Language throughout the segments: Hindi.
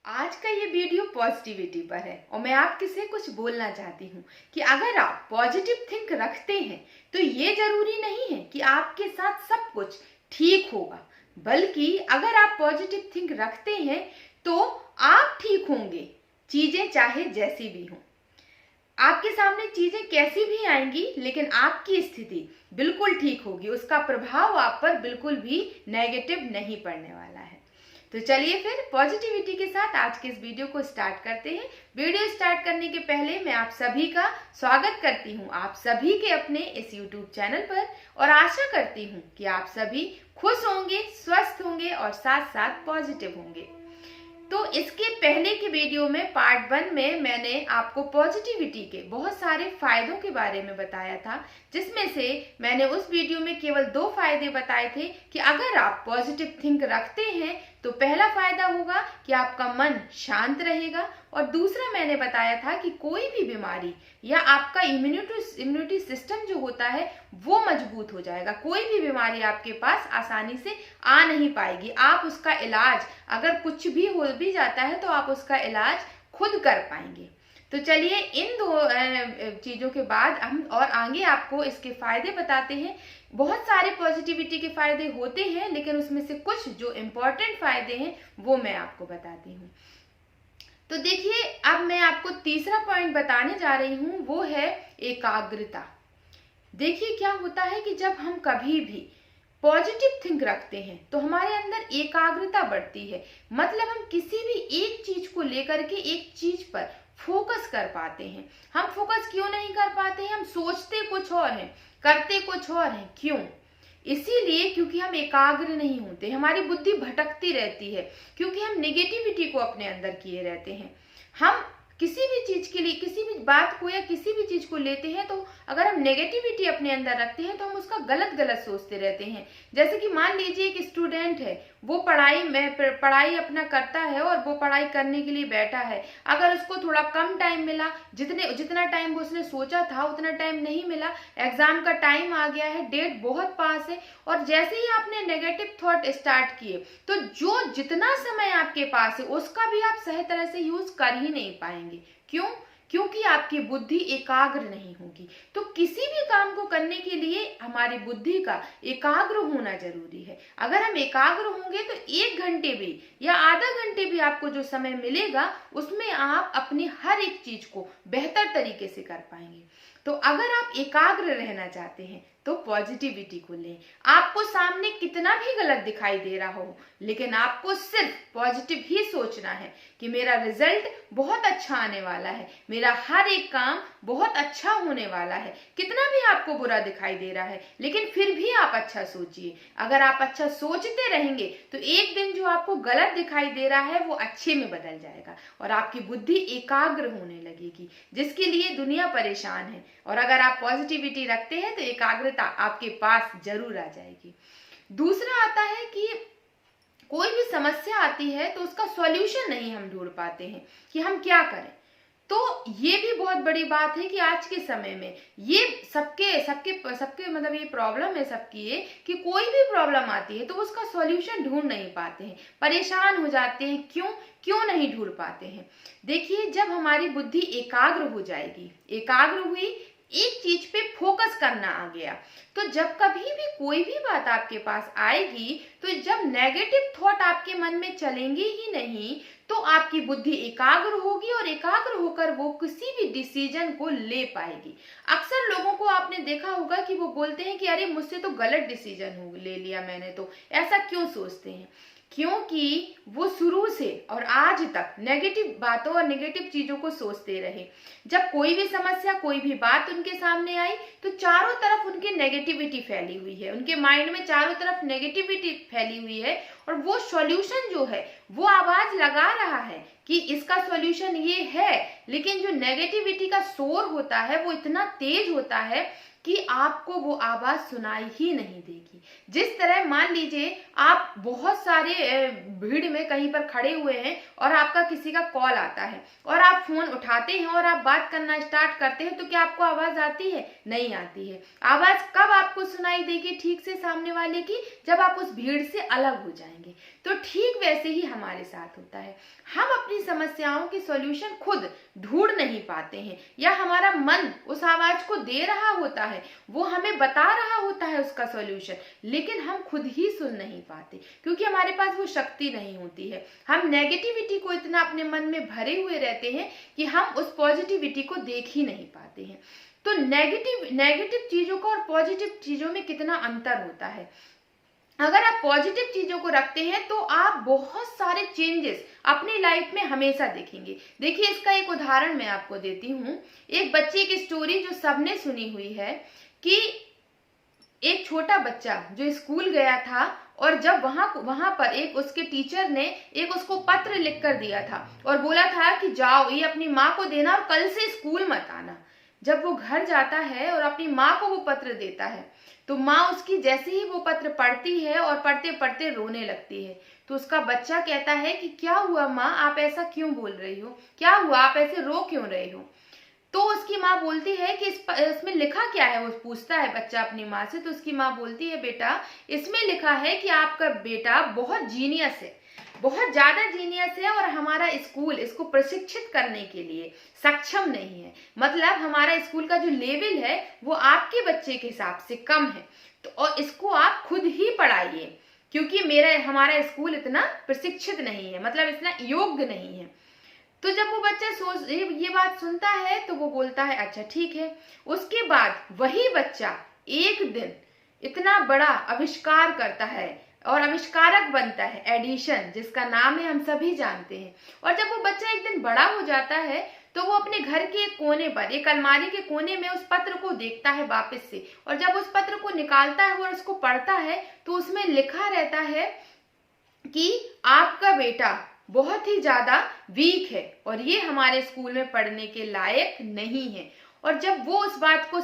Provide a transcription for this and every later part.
आज का ये वीडियो पॉजिटिविटी पर है और मैं आपके से कुछ बोलना चाहती हूँ कि अगर आप पॉजिटिव थिंक रखते हैं तो ये जरूरी नहीं है कि आपके साथ सब कुछ ठीक होगा, बल्कि अगर आप पॉजिटिव थिंक रखते हैं तो आप ठीक होंगे, चीजें चाहे जैसी भी हों। आपके सामने चीजें कैसी भी आएंगी लेकिन आपकी स्थिति बिल्कुल ठीक होगी, उसका प्रभाव आप पर बिल्कुल भी नेगेटिव नहीं पड़ने वाला है। तो चलिए फिर पॉजिटिविटी के साथ आज के इस वीडियो को स्टार्ट करते हैं। वीडियो स्टार्ट करने के पहले मैं आप सभी का स्वागत करती हूँ आप सभी के अपने इस YouTube चैनल पर और आशा करती हूँ कि आप सभी खुश होंगे, स्वस्थ होंगे और साथ साथ पॉजिटिव होंगे। तो इसके पहले के वीडियो में पार्ट 1 में मैंने आपको पॉजिटिविटी के बहुत सारे फायदों के बारे में बताया था, जिसमें से मैंने उस वीडियो में केवल 2 फायदे बताए थे कि अगर आप पॉजिटिव थिंक रखते हैं तो पहला फायदा होगा कि आपका मन शांत रहेगा और दूसरा मैंने बताया था कि कोई भी बीमारी या आपका इम्यूनिटी सिस्टम जो होता है वो मजबूत हो जाएगा। कोई भी बीमारी आपके पास आसानी से आ नहीं पाएगी। आप उसका इलाज, अगर कुछ भी हो भी जाता है तो आप उसका इलाज खुद कर पाएंगे। तो चलिए इन 2 चीज़ों के बाद हम और आगे आपको इसके फायदे बताते हैं। बहुत सारे पॉजिटिविटी के फायदे होते हैं लेकिन उसमें से कुछ जो इम्पोर्टेंट फायदे हैं वो मैं आपको बताती हूँ। तो देखिए, अब मैं आपको तीसरा पॉइंट बताने जा रही हूँ, वो है एकाग्रता। देखिए क्या होता है कि जब हम कभी भी पॉजिटिव थिंक रखते हैं तो हमारे अंदर एकाग्रता बढ़ती है। मतलब हम किसी भी एक चीज को लेकर के एक चीज पर फोकस कर पाते हैं। हम फोकस क्यों नहीं कर पाते हैं? हम सोचते कुछ और हैं, करते कुछ और हैं। क्यों? इसीलिए क्योंकि हम एकाग्र नहीं होते, हमारी बुद्धि भटकती रहती है, क्योंकि हम नेगेटिविटी को अपने अंदर किए रहते हैं। हम किसी भी चीज के लिए, किसी भी बात को या किसी भी चीज को लेते हैं तो अगर हम नेगेटिविटी अपने अंदर रखते हैं तो हम उसका गलत गलत सोचते रहते हैं। जैसे कि मान लीजिए एक स्टूडेंट है, वो पढ़ाई अपना करता है और वो पढ़ाई करने के लिए बैठा है। अगर उसको थोड़ा कम टाइम मिला, जितना टाइम वो उसने सोचा था उतना टाइम नहीं मिला, एग्जाम का टाइम आ गया है, डेट बहुत पास है, और जैसे ही आपने नेगेटिव थॉट स्टार्ट किए तो जो जितना समय आपके पास है उसका भी आप सही तरह से यूज कर ही नहीं पाएंगे। क्यों? क्योंकि आपकी बुद्धि एकाग्र नहीं होगी। तो किसी भी काम को करने के लिए हमारी बुद्धि का एकाग्र होना जरूरी है। अगर हम एकाग्र होंगे तो 1 घंटे भी या आधा घंटे भी आपको जो समय मिलेगा उसमें आप अपनी हर एक चीज को बेहतर तरीके से कर पाएंगे। तो अगर आप एकाग्र रहना चाहते हैं तो पॉजिटिविटी को लें। आपको सामने कितना भी गलत दिखाई दे रहा हो, लेकिन आपको सिर्फ पॉजिटिव ही सोचना है कि मेरा रिजल्ट बहुत अच्छा आने वाला है, मेरा हर एक काम बहुत अच्छा होने वाला है। कितना भी आपको बुरा दिखाई दे रहा है लेकिन फिर भी आप अच्छा सोचिए। अगर आप अच्छा सोचते रहेंगे तो एक दिन जो आपको गलत दिखाई दे रहा है वो अच्छे में बदल जाएगा और आपकी बुद्धि एकाग्र होने लगेगी, जिसके लिए दुनिया परेशान है। और अगर आप पॉजिटिविटी रखते हैं तो एकाग्रता आपके पास जरूर आ जाएगी। दूसरा आता है कि कोई भी समस्या आती है तो उसका सॉल्यूशन नहीं हम ढूंढ पाते हैं कि हम क्या करें। तो ये भी बहुत बड़ी बात है कि आज के समय में ये सबके सबके सबके मतलब ये प्रॉब्लम है सबकी, ये कि कोई भी प्रॉब्लम आती है तो उसका सॉल्यूशन ढूंढ नहीं पाते हैं, परेशान हो जाते हैं। क्यों नहीं ढूंढ पाते हैं? देखिए, जब हमारी बुद्धि एकाग्र हो जाएगी, एकाग्र हुई, एक चीज पे फोकस करना आ गया, तो जब कभी भी कोई भी बात आपके पास आएगी तो जब नेगेटिव थॉट आपके मन में चलेंगे ही नहीं तो आपकी बुद्धि एकाग्र होगी और एकाग्र होकर वो किसी भी डिसीजन को ले पाएगी। अक्सर लोगों को आपने देखा होगा कि वो बोलते हैं कि अरे मुझसे तो गलत डिसीजन ले लिया मैंने, तो ऐसा क्यों सोचते हैं? क्योंकि वो शुरू से और आज तक नेगेटिव बातों और नेगेटिव चीजों को सोचते रहे। जब कोई भी समस्या, कोई भी बात उनके सामने आई तो चारों तरफ उनके नेगेटिविटी फैली हुई है, उनके माइंड में चारों तरफ नेगेटिविटी फैली हुई है और वो सॉल्यूशन जो है वो आवाज लगा रहा है कि इसका सॉल्यूशन ये है, लेकिन जो नेगेटिविटी का शोर होता है वो इतना तेज होता है कि आपको वो आवाज सुनाई ही नहीं देगी। जिस तरह मान लीजिए आप बहुत सारे भीड़ में कहीं पर खड़े हुए हैं और आपका किसी का कॉल आता है और आप फोन उठाते हैं और आप बात करना स्टार्ट करते हैं, तो क्या आपको आवाज आती है? नहीं आती है। आवाज कब आपको सुनाई देगी ठीक से सामने वाले की? जब आप उस भीड़ से अलग हो जाएंगे। तो ठीक वैसे ही हमारे साथ होता है, हम अपनी समस्याओं के सॉल्यूशन खुद ढूंढ नहीं पाते हैं, या हमारा मन उस आवाज को दे रहा होता है, वो हमें बता रहा होता है उसका सॉल्यूशन, लेकिन हम खुद ही सुन नहीं पाते क्योंकि हमारे पास वो शक्ति नहीं होती है। हम नेगेटिविटी को इतना अपने मन में भरे हुए रहते हैं कि हम उस पॉजिटिविटी को देख ही नहीं पाते हैं। तो नेगेटिव चीजों का और पॉजिटिव चीजों में कितना अंतर होता है। अगर आप पॉजिटिव चीजों को रखते हैं तो आप बहुत सारे चेंजेस अपनी लाइफ में हमेशा देखेंगे। देखिए, इसका एक उदाहरण मैं आपको देती हूँ। एक बच्चे की स्टोरी जो सबने सुनी हुई है कि एक छोटा बच्चा जो स्कूल गया था और जब वहां पर एक उसके टीचर ने एक उसको पत्र लिख कर दिया था और बोला था कि जाओ ये अपनी माँ को देना और कल से स्कूल मत आना। जब वो घर जाता है और अपनी माँ को वो पत्र देता है तो माँ उसकी जैसे ही वो पत्र पढ़ती है और पढ़ते पढ़ते रोने लगती है। तो उसका बच्चा कहता है कि क्या हुआ माँ, आप ऐसा क्यों बोल रही हो, क्या हुआ, आप ऐसे रो क्यों रहे हो? तो उसकी माँ बोलती है कि इसमें लिखा क्या है। वो पूछता है बच्चा अपनी माँ से, तो उसकी माँ बोलती है बेटा इसमें लिखा है कि आपका बेटा बहुत जीनियस है, बहुत ज्यादा जीनियस है और हमारा स्कूल इसको प्रशिक्षित करने के लिए सक्षम नहीं है। मतलब हमारा स्कूल का जो लेवल है वो आपके बच्चे के हिसाब से कम है, तो और इसको आप खुद ही पढ़ाइए क्योंकि हमारा स्कूल इतना प्रशिक्षित नहीं है, मतलब इतना योग्य नहीं है। तो जब वो बच्चा ये बात सुनता है तो वो बोलता है अच्छा ठीक है। उसके बाद वही बच्चा एक दिन इतना बड़ा आविष्कार करता है और आविष्कारक बनता है, एडिशन जिसका नाम है, हम सभी जानते हैं। और जब वो बच्चा एक दिन बड़ा हो जाता है तो वो अपने घर के एक कोने पर, एक अलमारी के कोने में उस पत्र को देखता है वापस से, और जब उस पत्र को निकालता है और उसको पढ़ता है तो उसमें लिखा रहता है कि आपका बेटा बहुत ही ज्यादा वीक है और ये हमारे स्कूल में पढ़ने के लायक नहीं है। और जब वो उस बात को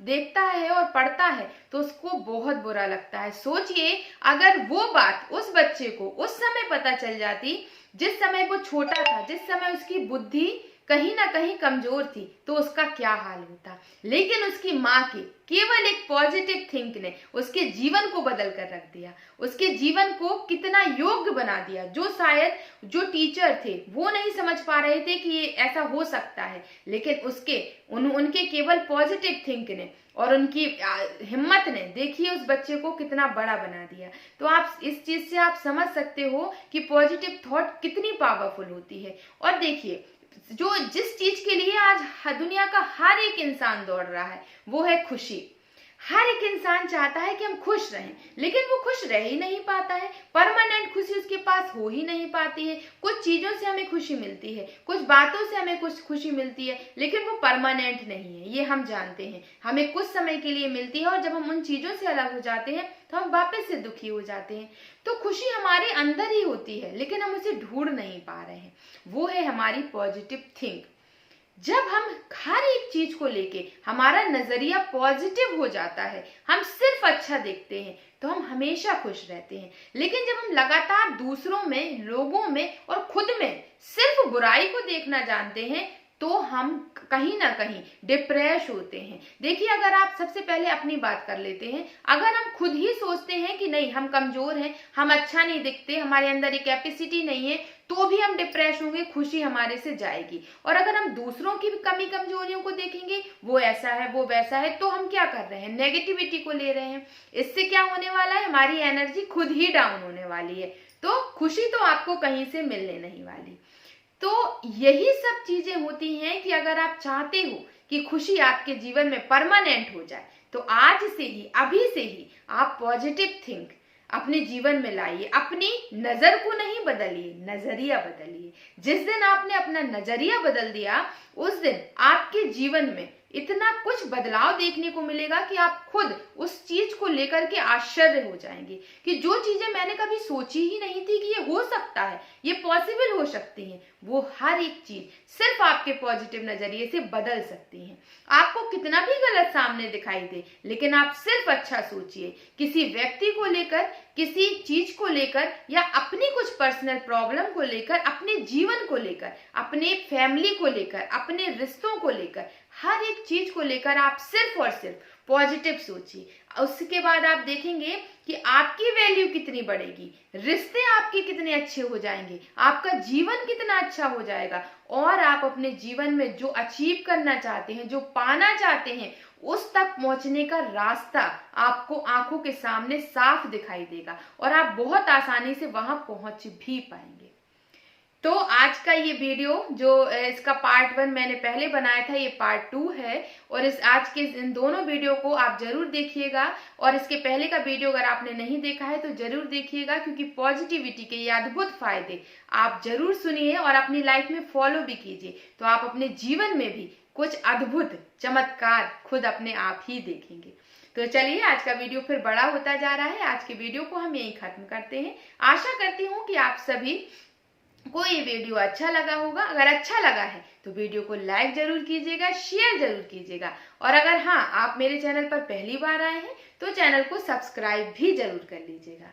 देखता है और पढ़ता है तो उसको बहुत बुरा लगता है। सोचिए अगर वो बात उस बच्चे को उस समय पता चल जाती, जिस समय वो छोटा था, जिस समय उसकी बुद्धि कहीं ना कहीं कमजोर थी, तो उसका क्या हाल होता। लेकिन उसकी माँ के केवल एक पॉजिटिव थिंक ने उसके जीवन को बदल कर रख दिया, उसके जीवन को कितना योग्य बना दिया, जो शायद जो टीचर थे वो नहीं समझ पा रहे थे कि ये ऐसा हो सकता है, लेकिन उनके केवल पॉजिटिव थिंक ने और उनकी हिम्मत ने देखिए उस बच्चे को कितना बड़ा बना दिया। तो आप इस चीज से आप समझ सकते हो कि पॉजिटिव थॉट कितनी पावरफुल होती है। और देखिए जिस चीज के लिए आज दुनिया का हर एक इंसान दौड़ रहा है वो है खुशी। हर एक इंसान चाहता है कि हम खुश रहें, लेकिन वो खुश रह ही नहीं पाता है। परमानेंट खुशी उसके पास हो ही नहीं पाती है। कुछ चीजों से हमें खुशी मिलती है, कुछ बातों से हमें कुछ खुशी मिलती है, लेकिन वो परमानेंट नहीं है, ये हम जानते हैं। हमें कुछ समय के लिए मिलती है और जब हम उन चीजों से अलग हो जाते हैं तो हम वापस से दुखी हो जाते हैं। तो खुशी हमारे अंदर ही होती है, लेकिन हम उसे ढूंढ नहीं पा रहे हैं। वो है हमारी पॉजिटिव थिंक। जब हम हर एक चीज को लेके हमारा नजरिया पॉजिटिव हो जाता है, हम सिर्फ अच्छा देखते हैं, तो हम हमेशा खुश रहते हैं। लेकिन जब हम लगातार दूसरों में, लोगों में और खुद में सिर्फ बुराई को देखना जानते हैं तो हम कहीं ना कहीं डिप्रेस होते हैं। देखिए अगर आप सबसे पहले अपनी बात कर लेते हैं, अगर हम खुद ही सोचते हैं कि नहीं हम कमजोर हैं, हम अच्छा नहीं दिखते, हमारे अंदर एक कैपेसिटी नहीं है, तो भी हम डिप्रेस होंगे, खुशी हमारे से जाएगी। और अगर हम दूसरों की भी कमी कमजोरियों को देखेंगे, वो ऐसा है वो वैसा है, तो हम क्या कर रहे हैं, नेगेटिविटी को ले रहे हैं। इससे क्या होने वाला है, हमारी एनर्जी खुद ही डाउन होने वाली है, तो खुशी तो आपको कहीं से मिलने नहीं वाली। तो यही सब चीजें होती हैं कि अगर आप चाहते हो कि खुशी आपके जीवन में परमानेंट हो जाए, तो आज से ही, अभी से ही आप पॉजिटिव थिंक अपने जीवन में लाइए। अपनी नजर को नहीं बदलिए, नजरिया बदलिए। जिस दिन आपने अपना नजरिया बदल दिया, उस दिन आपके जीवन में इतना कुछ बदलाव देखने को मिलेगा कि आप खुद उस चीज को लेकर के आश्चर्य हो जाएंगे कि जो चीजें मैंने कभी सोची ही नहीं थी कि ये हो सकता है, ये पॉसिबल हो सकती हैं, वो हर एक चीज सिर्फ आपके पॉजिटिव नजरिए से बदल सकती हैं। आपको कितना भी गलत सामने दिखाई दे, लेकिन आप सिर्फ अच्छा सोचिए। किसी व्यक्ति को लेकर, किसी चीज को लेकर, या अपनी कुछ पर्सनल प्रॉब्लम को लेकर, अपने जीवन को लेकर, अपने फैमिली को लेकर, अपने रिश्तों को लेकर, हर एक चीज को लेकर आप सिर्फ और सिर्फ पॉजिटिव सोचिए। उसके बाद आप देखेंगे कि आपकी वैल्यू कितनी बढ़ेगी, रिश्ते आपके कितने अच्छे हो जाएंगे, आपका जीवन कितना अच्छा हो जाएगा, और आप अपने जीवन में जो अचीव करना चाहते हैं, जो पाना चाहते हैं, उस तक पहुंचने का रास्ता आपको आंखों के सामने साफ दिखाई देगा और आप बहुत आसानी से वहां पहुंच भी पाएंगे। तो आज का ये वीडियो जो इसका पार्ट 1 मैंने पहले बनाया था, ये पार्ट 2 है, और आज के इन दोनों वीडियो को आप जरूर देखिएगा। और इसके पहले का वीडियो अगर आपने नहीं देखा है तो जरूर देखिएगा, क्योंकि पॉजिटिविटी के ये अद्भुत फायदे आप जरूर सुनिए और अपनी लाइफ में फॉलो भी कीजिए, तो आप अपने जीवन में भी कुछ अद्भुत चमत्कार खुद अपने आप ही देखेंगे। तो चलिए, आज का वीडियो फिर बड़ा होता जा रहा है, आज के वीडियो को हम यहीं खत्म करते हैं। आशा करती हूँ कि आप सभी को ये वीडियो अच्छा लगा होगा। अगर अच्छा लगा है तो वीडियो को लाइक जरूर कीजिएगा, शेयर जरूर कीजिएगा, और अगर हाँ आप मेरे चैनल पर पहली बार आए हैं तो चैनल को सब्सक्राइब भी जरूर कर लीजिएगा।